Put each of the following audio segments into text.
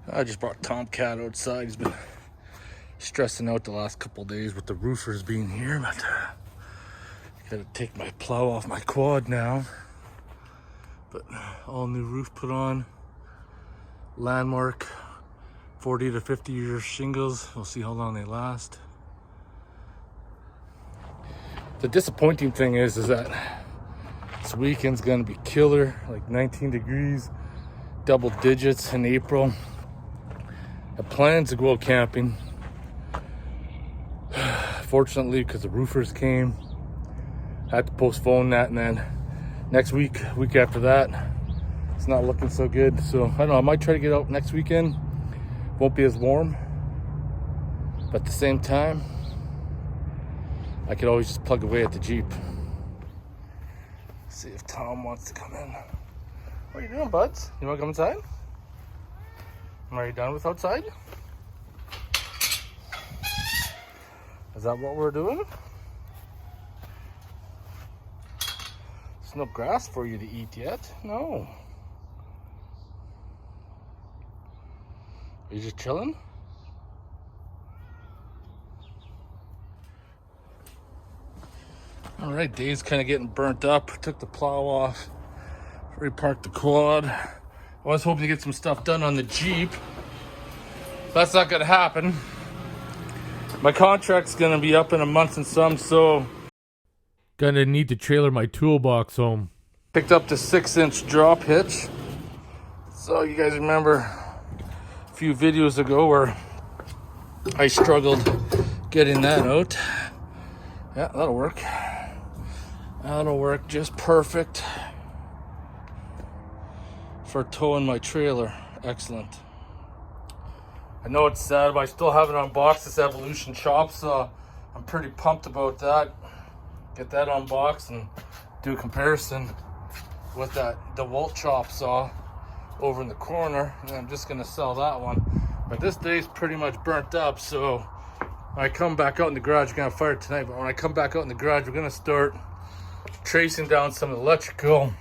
I just brought Tomcat outside. He's been stressing out the last couple of days with the roofers being here, but gotta take my plow off my quad now. But all new roof put on, Landmark 40 to 50 year shingles. We'll see how long they last. The disappointing thing is that this weekend's gonna be killer, like 19 degrees, double digits in April. I planned to go out camping. Fortunately, because the roofers came, I had to postpone that, and then next week after that, it's not looking so good. So I don't know, I might try to get out next weekend. Won't be as warm, but at the same time, I could always just plug away at the Jeep. See if Tom wants to come in. What are you doing, buds? You want to come inside? Are you done with outside? Is that what we're doing? There's no grass for you to eat yet. No. Are you just chilling? All right, day's kind of getting burnt up. Took the plow off, reparked the quad. I was hoping to get some stuff done on the Jeep. That's not gonna happen. My contract's gonna be up in a month and some, so gonna need to trailer my toolbox home. Picked up the 6-inch drop hitch. So you guys remember a few videos ago where I struggled getting that out. Yeah, that'll work. That'll work just perfect for towing my trailer. Excellent. I know it's sad, but I still haven't unboxed this Evolution chop saw. I'm pretty pumped about that. Get that unboxed and do a comparison with that DeWalt chop saw over in the corner. And I'm just gonna sell that one. But this day's pretty much burnt up, so when I come back out in the garage, we're gonna fire it tonight, but when I come back out in the garage, we're gonna start tracing down some of the electrical.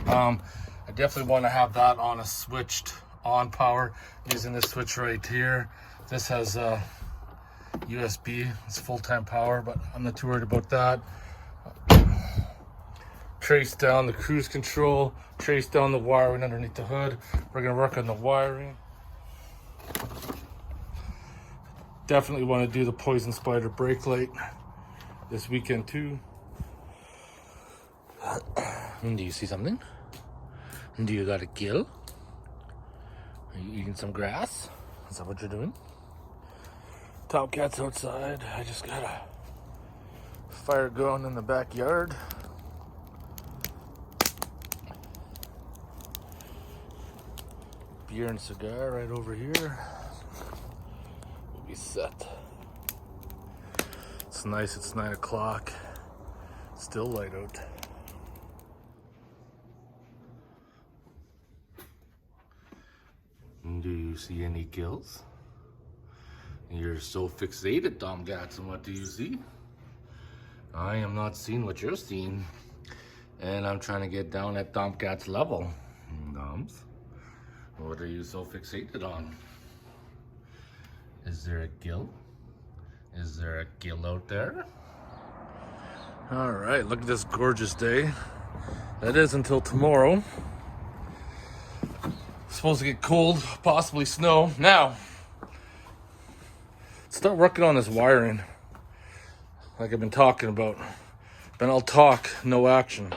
I definitely want to have that on a switched on power using this switch right here. This has USB, it's full-time power, but I'm not too worried about that. Trace down the cruise control, trace down the wiring underneath the hood. We're gonna work on the wiring. Definitely want to do the Poison Spider brake light this weekend too. Do you see something? Do you got a kill? Are you eating some grass? Is that what you're doing? Tomcat's outside. I just got a fire going in the backyard. Beer and cigar right over here. We'll be set. It's nice, it's 9 o'clock. Still light out. Do you see any kills? You're so fixated, Tomcats, and what do you see? I am not seeing what you're seeing. And I'm trying to get down at Tomcat's level. Doms, what are you so fixated on? Is there a gill? Is there a gill out there? All right, look at this gorgeous day. That is until tomorrow. Supposed to get cold, possibly snow. Now, start working on this wiring, like I've been talking about. Then I'll talk, no action.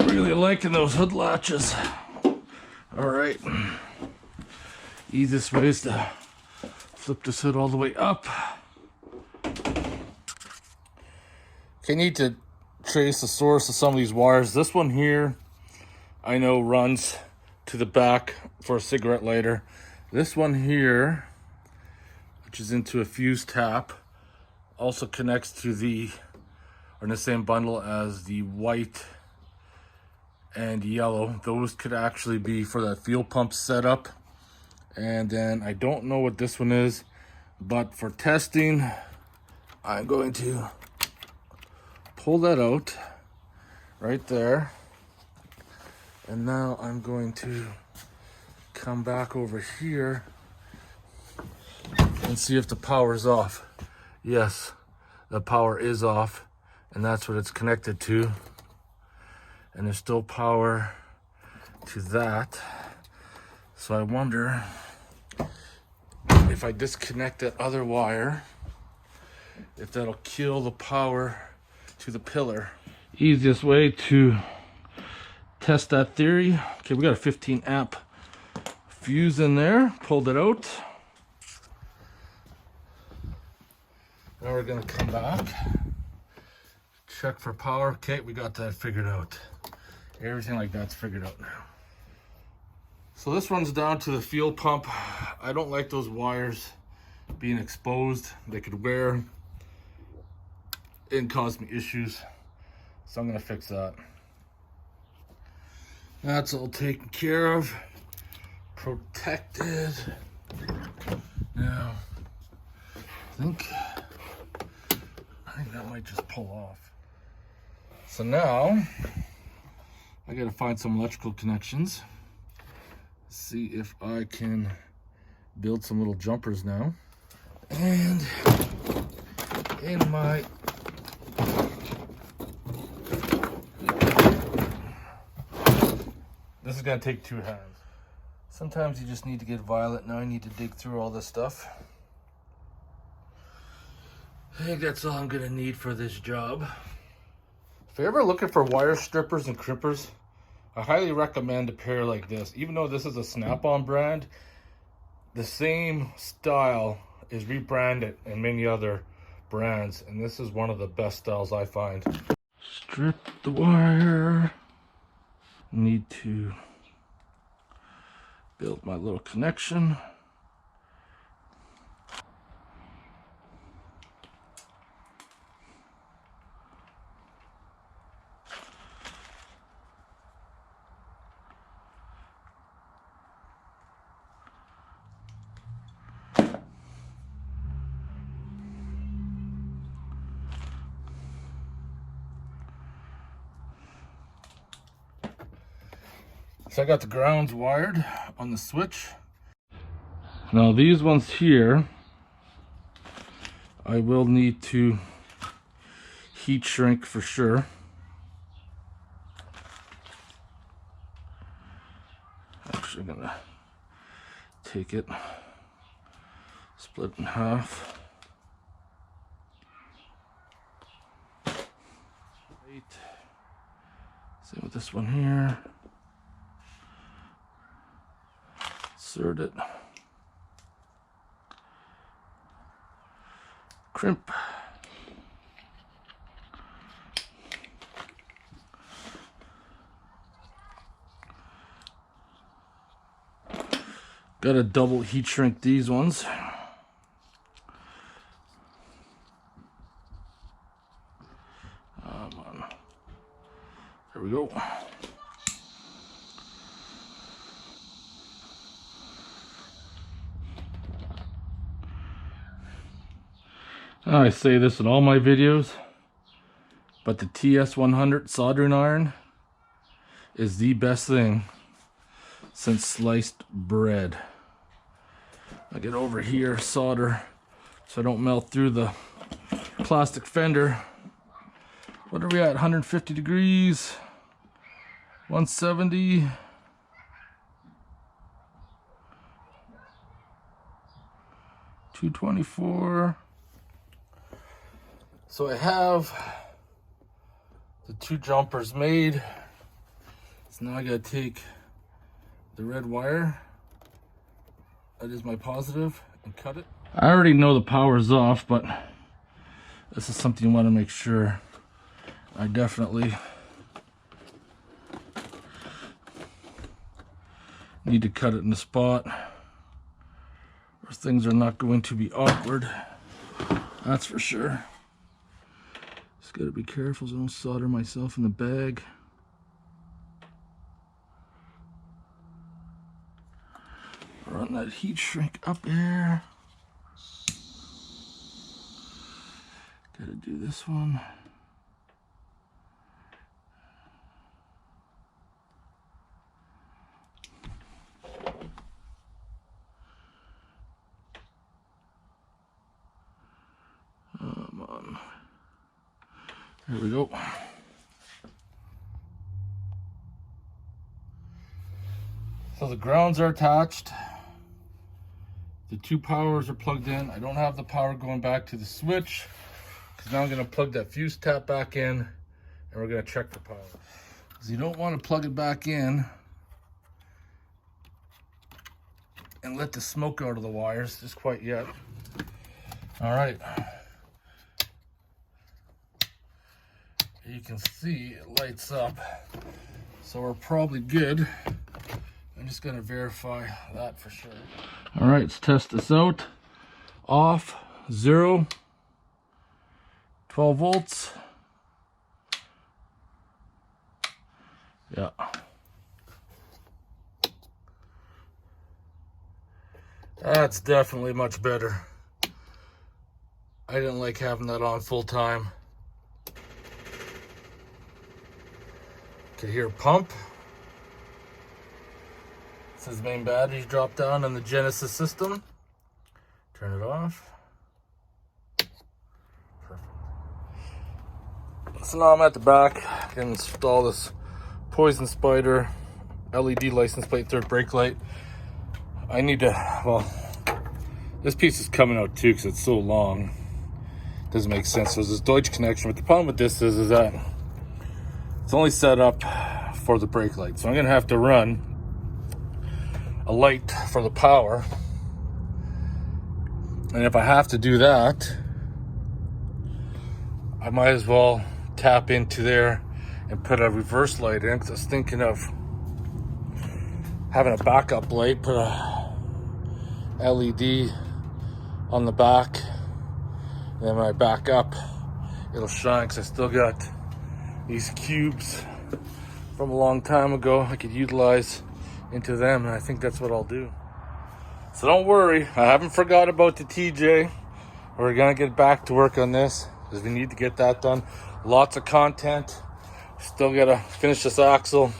Really liking those hood latches. All right, easiest way is to flip this hood all the way up. Okay, need to trace the source of some of these wires. This one here, I know runs to the back for a cigarette lighter. This one here, which is into a fuse tap, also connects to the, or in the same bundle as the white and yellow. Those could actually be for that fuel pump setup. And then I don't know what this one is, but for testing, I'm going to pull that out right there. And now I'm going to come back over here and see if the power's off. Yes, the power is off, and that's what it's connected to. And there's still power to that. So I wonder if I disconnect that other wire, if that'll kill the power to the pillar. Easiest way to test that theory. Okay, we got a 15 amp fuse in there, pulled it out. Now we're gonna come back, check for power. Okay, we got that figured out. Everything like that's figured out now. So this runs down to the fuel pump. I don't like those wires being exposed. They could wear and cause me issues. So I'm gonna fix that. That's all taken care of, protected. Now, I think that might just pull off. So now, I gotta find some electrical connections. See if I can build some little jumpers now. And in my this is gonna take 2 hands. Sometimes you just need to get violent. Now I need to dig through all this stuff. I think that's all I'm gonna need for this job. If you're ever looking for wire strippers and crimpers, I highly recommend a pair like this. Even though this is a Snap-on brand, the same style is rebranded in many other brands, and this is one of the best styles I find. Strip the wire. Need to build my little connection. So I got the grounds wired on the switch. Now these ones here, I will need to heat shrink for sure. Actually gonna take it, split it in half. Same with this one here. Insert it. Crimp. Gotta double heat shrink these ones. There we go. I say this in all my videos, but the TS100 soldering iron is the best thing since sliced bread. I get over here, solder, so I don't melt through the plastic fender. What are we at? 150 degrees, 170. $224. So I have the 2 jumpers made. So now I gotta take the red wire, that is my positive, and cut it. I already know the power's off, but this is something you want to make sure. I definitely need to cut it in the spot, or things are not going to be awkward. That's for sure. Just gotta be careful so I don't solder myself in the bag. Run that heat shrink up there. Gotta do this one. Here we go. So the grounds are attached. The two powers are plugged in. I don't have the power going back to the switch, because now I'm going to plug that fuse tap back in, and we're going to check for power. Because you don't want to plug it back in and let the smoke out of the wires just quite yet. All right. You can see it lights up, so we're probably good. I'm just gonna verify that for sure. All right, let's test this out. Off, 0, 12 volts. Yeah. That's definitely much better. I didn't like having that on full time. Could hear pump. It says main batteries drop down on the Genesis system. Turn it off. Perfect. So now I'm at the back. I can install this Poison Spider LED license plate third brake light. I need to, well, this piece is coming out too because it's so long. Doesn't make sense. So there's this Deutsch connection, but the problem with this is that it's only set up for the brake light. So I'm gonna have to run a light for the power. And if I have to do that, I might as well tap into there and put a reverse light in, because I was thinking of having a backup light, put a LED on the back, and then when I back up, it'll shine, because I still got these cubes from a long time ago I could utilize into them, and I think that's what I'll do. So don't worry, I haven't forgot about the TJ. We're gonna get back to work on this, because we need to get that done. Lots of content. Still gotta finish this axle.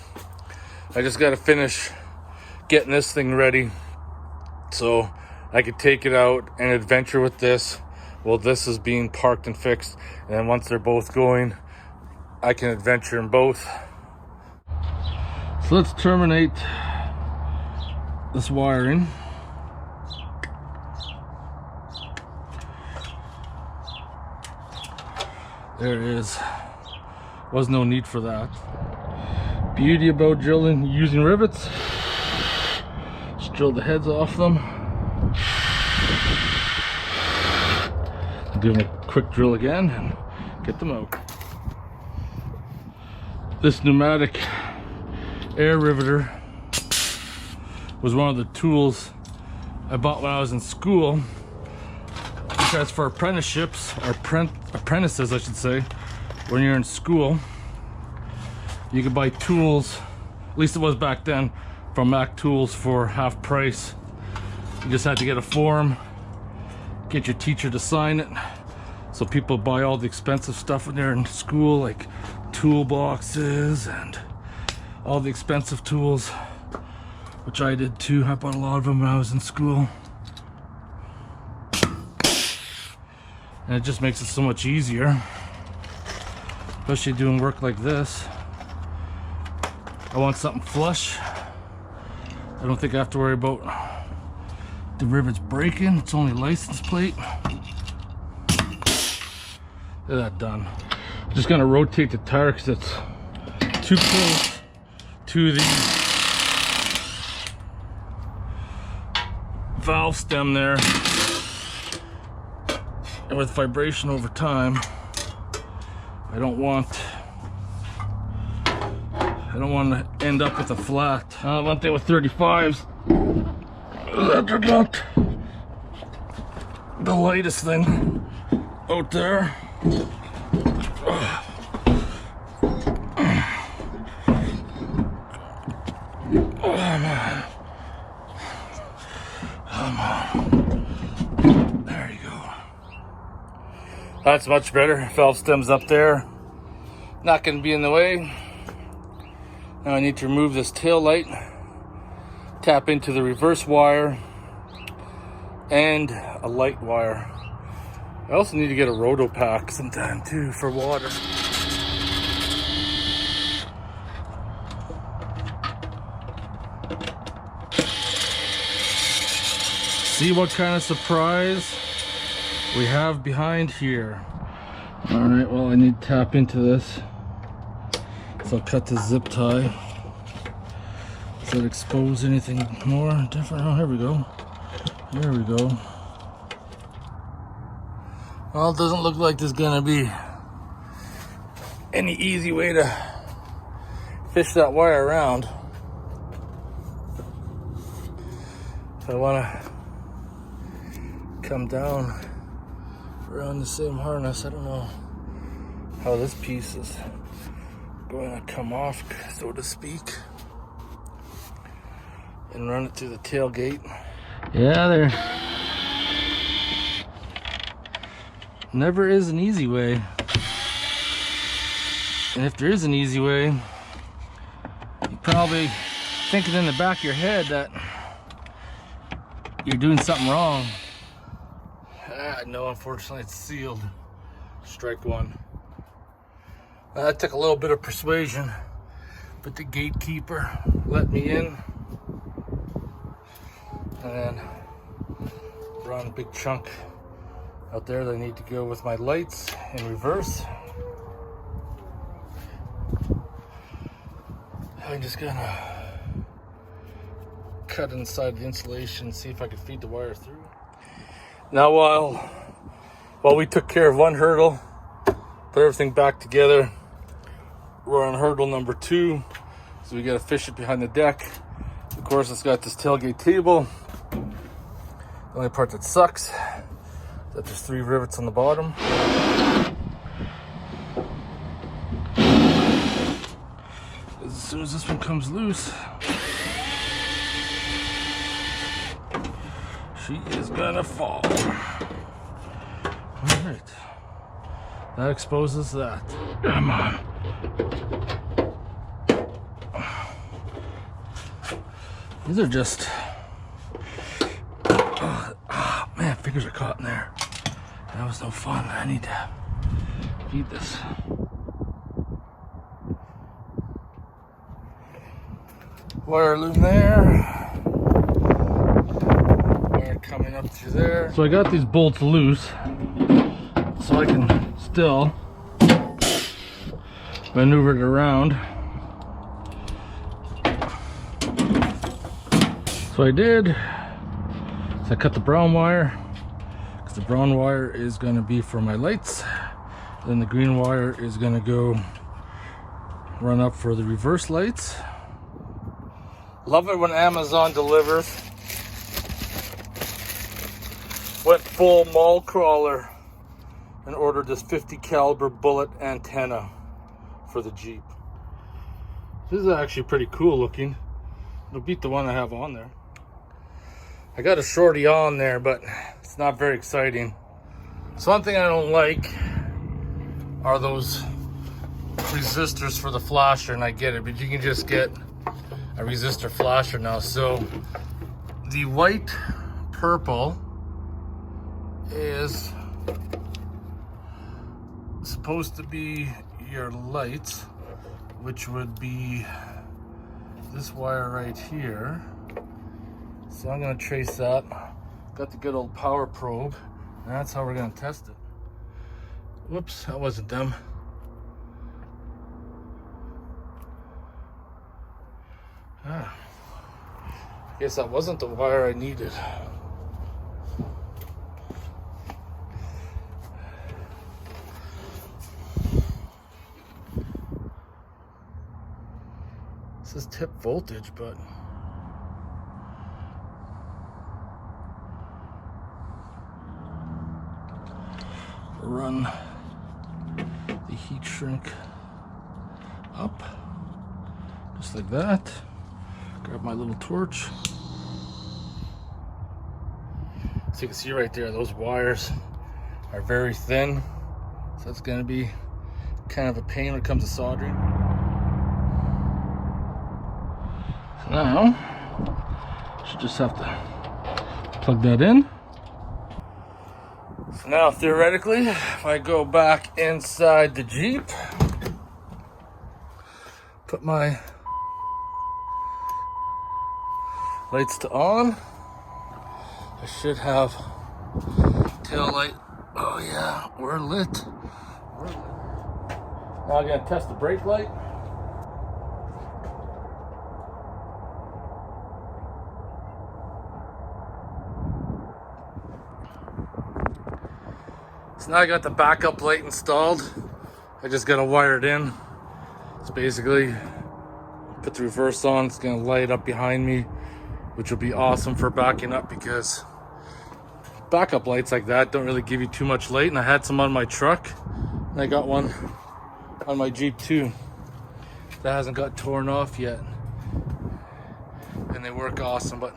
I just gotta finish getting this thing ready so I could take it out and adventure with this while this is being parked and fixed. And then once they're both going, I can adventure in both. So let's terminate this wiring. There it is. Was no need for that. Beauty about drilling using rivets. Just drill the heads off them. Do a quick drill again and get them out. This pneumatic air riveter was one of the tools I bought when I was in school, because for apprenticeships, or apprentices I should say, when you're in school, you could buy tools, at least it was back then, from Mac Tools for half price. You just had to get a form, get your teacher to sign it. So people buy all the expensive stuff when they're in school, like toolboxes and all the expensive tools, which I did too. I bought a lot of them when I was in school. And it just makes it so much easier, especially doing work like this. I want something flush. I don't think I have to worry about the rivets breaking. It's only license plate. Get that done. I'm just gonna rotate the tire because it's too close to the valve stem there. And with vibration over time, I don't want to end up with a flat. One thing with 35s, that they're not the lightest thing out there. Oh man. Come on. There you go. That's much better. Valve stem's up there. Not going to be in the way. Now I need to remove this tail light, tap into the reverse wire, and a light wire. I also need to get a roto pack sometime too for water. see what kind of surprise we have behind here. All right, well, I need to tap into this. So I'll cut the zip tie. Does that expose anything more different? Oh, here we go. Here we go. Well, it doesn't look like there's gonna be any easy way to fish that wire around. So I wanna come down around the same harness. I don't know how this piece is going to come off, so to speak, and run it through the tailgate. Yeah, there never is an easy way, and if there is an easy way, you're probably thinking in the back of your head that you're doing something wrong. No, unfortunately it's sealed. Strike one. That took a little bit of persuasion, but the gatekeeper let me in, and then run a big chunk out there that I need to go with my lights in reverse. I'm just gonna cut inside the insulation, see if I can feed the wire through. Now while we took care of one hurdle, put everything back together, we're on hurdle number 2. So we gotta fish it behind the deck. Of course, it's got this tailgate table. The only part that sucks is that there's 3 rivets on the bottom. As soon as this one comes loose, she is gonna fall. All right, that exposes that. Come on. These are just, man, fingers are caught in there. That was no fun. I need to feed this. Wire loom there. Coming up through there. So I got these bolts loose so I can still maneuver it around. So I did. So I cut the brown wire, because the brown wire is going to be for my lights. Then the green wire is going to go run up for the reverse lights. Love it when Amazon delivers. Went full mall crawler and ordered this 50 caliber bullet antenna for the Jeep. This is actually pretty cool looking. It'll beat the one I have on there. I got a shorty on there, but it's not very exciting. So one thing I don't like are those resistors for the flasher, and I get it, but you can just get a resistor flasher now. So the white purple is supposed to be your lights, which would be this wire right here. So I'm going to trace that. Got the good old power probe, and that's how we're going to test it. Whoops, that wasn't them. I guess that wasn't the wire I needed. This is tip voltage, but run the heat shrink up just like that. Grab my little torch. So you can see right there, those wires are very thin, so it's going to be kind of a pain when it comes to soldering. So now should just have to plug that in. So now theoretically, if I go back inside the Jeep, put my lights to on, I should have tail light. Oh yeah, we're lit. Now I gotta test the brake light. So now I got the backup light installed. I just gotta wire it in. It's basically put the reverse on. It's gonna light up behind me, which will be awesome for backing up because backup lights like that don't really give you too much light. And I had some on my truck, and I got one on my Jeep too. That hasn't got torn off yet, and they work awesome. But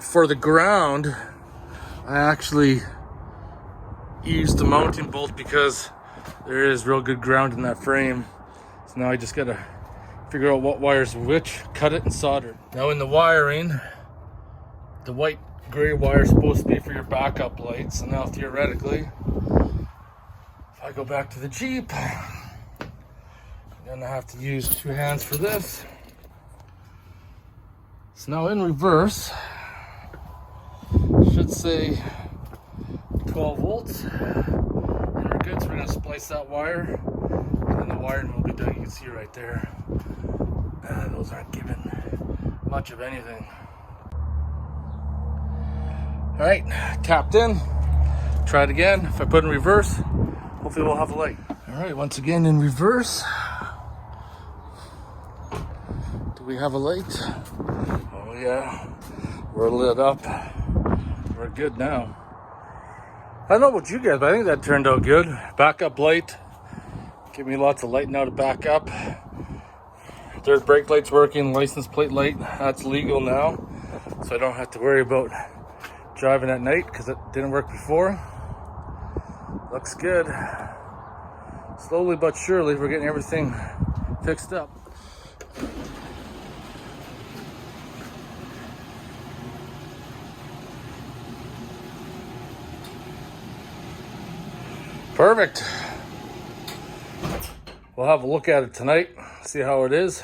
for the ground, I actually used the mounting bolt because there is real good ground in that frame. So now I just gotta figure out what wires which, cut it and solder it. Now in the wiring, the white gray wire is supposed to be for your backup lights. So now theoretically, if I go back to the Jeep, I'm gonna have to use 2 hands for this. So now in reverse, should say 12 volts, and we're good. So we're gonna splice that wire, and then the wiring will be done. You can see right there, those aren't giving much of anything. All right, tapped in. Try it again. If I put in reverse, hopefully we'll have a light. All right, once again in reverse. Do we have a light? Oh yeah, we're lit up. We're good now. I don't know about you guys, but I think that turned out good. Backup light. Give me lots of light now to back up. Third brake light's working. License plate light. That's legal now. So I don't have to worry about driving at night because it didn't work before. Looks good. Slowly but surely, we're getting everything fixed up. Perfect. We'll have a look at it tonight, see how it is.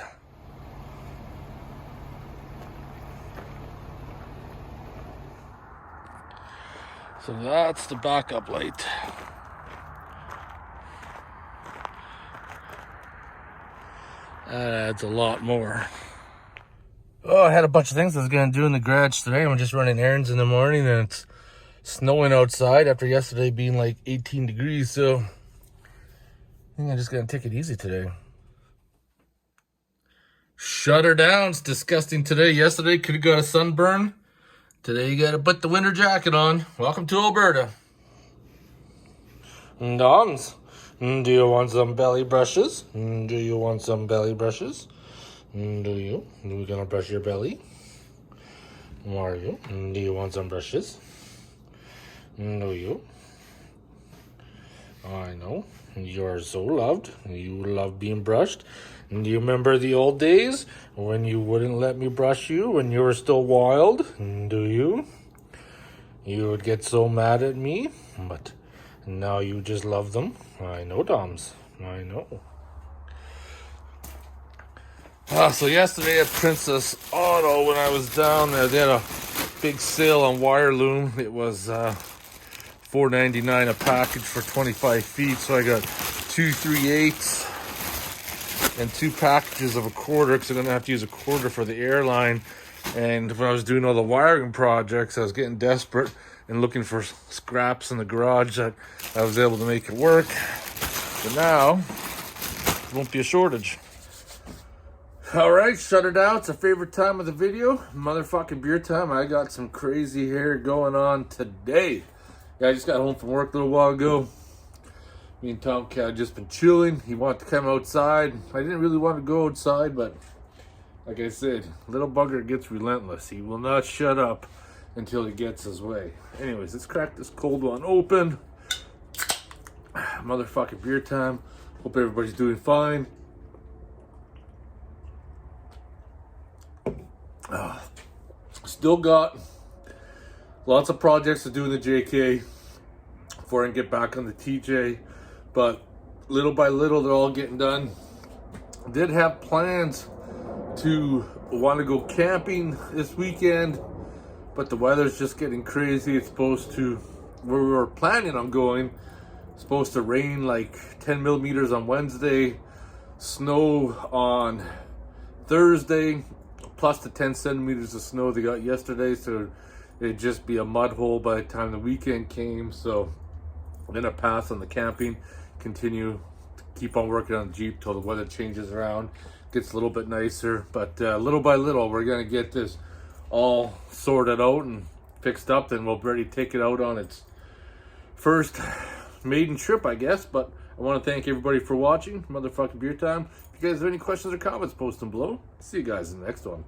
So that's the backup light. That adds a lot more. Oh, I had a bunch of things I was gonna do in the garage today. I'm just running errands in the morning, and it's snowing outside after yesterday being like 18 degrees, so I think I'm just gonna take it easy today. Shut her down. It's disgusting today. Yesterday could have got a sunburn. Today you gotta put the winter jacket on. Welcome to Alberta. Doms, do you want some belly brushes? Do you want some belly brushes? Do you? Are we gonna brush your belly? Are you? Do you want some brushes? Do you? I know. You're so loved. You love being brushed. Do you remember the old days when you wouldn't let me brush you when you were still wild? Do you? You would get so mad at me, but now you just love them. I know, Doms. I know. So yesterday at Princess Auto, when I was down there, they had a big sale on wire loom. It was $4.99 a package for 25 feet. So I got 2 3/8 and 2 packages of a quarter, because I'm gonna have to use a quarter for the airline. And when I was doing all the wiring projects, I was getting desperate and looking for scraps in the garage that I was able to make it work. But now, there won't be a shortage. All right, shut it out. It's a favorite time of the video. Motherfucking beer time. I got some crazy hair going on today. Yeah, I just got home from work a little while ago. Me and Tomcat had just been chilling. He wanted to come outside. I didn't really want to go outside, but like I said, little bugger gets relentless. He will not shut up until he gets his way. Anyways, let's crack this cold one open. Motherfucking beer time. Hope everybody's doing fine. Still got lots of projects to do in the JK before I can get back on the TJ, but little by little they're all getting done. Did have plans to want to go camping this weekend, but the weather's just getting crazy. It's supposed to, where we were planning on going, supposed to rain like 10 millimeters on Wednesday, snow on Thursday, plus the 10 centimeters of snow they got yesterday. So it'd just be a mud hole by the time the weekend came. So I'm gonna pass on the camping, continue to keep on working on the Jeep till the weather changes around, gets a little bit nicer. But little by little, we're gonna get this all sorted out and fixed up, then we'll ready to take it out on its first maiden trip, I guess. But I want to thank everybody for watching motherfucking beer time. If you guys have any questions or comments, post them below. See you guys in the next one.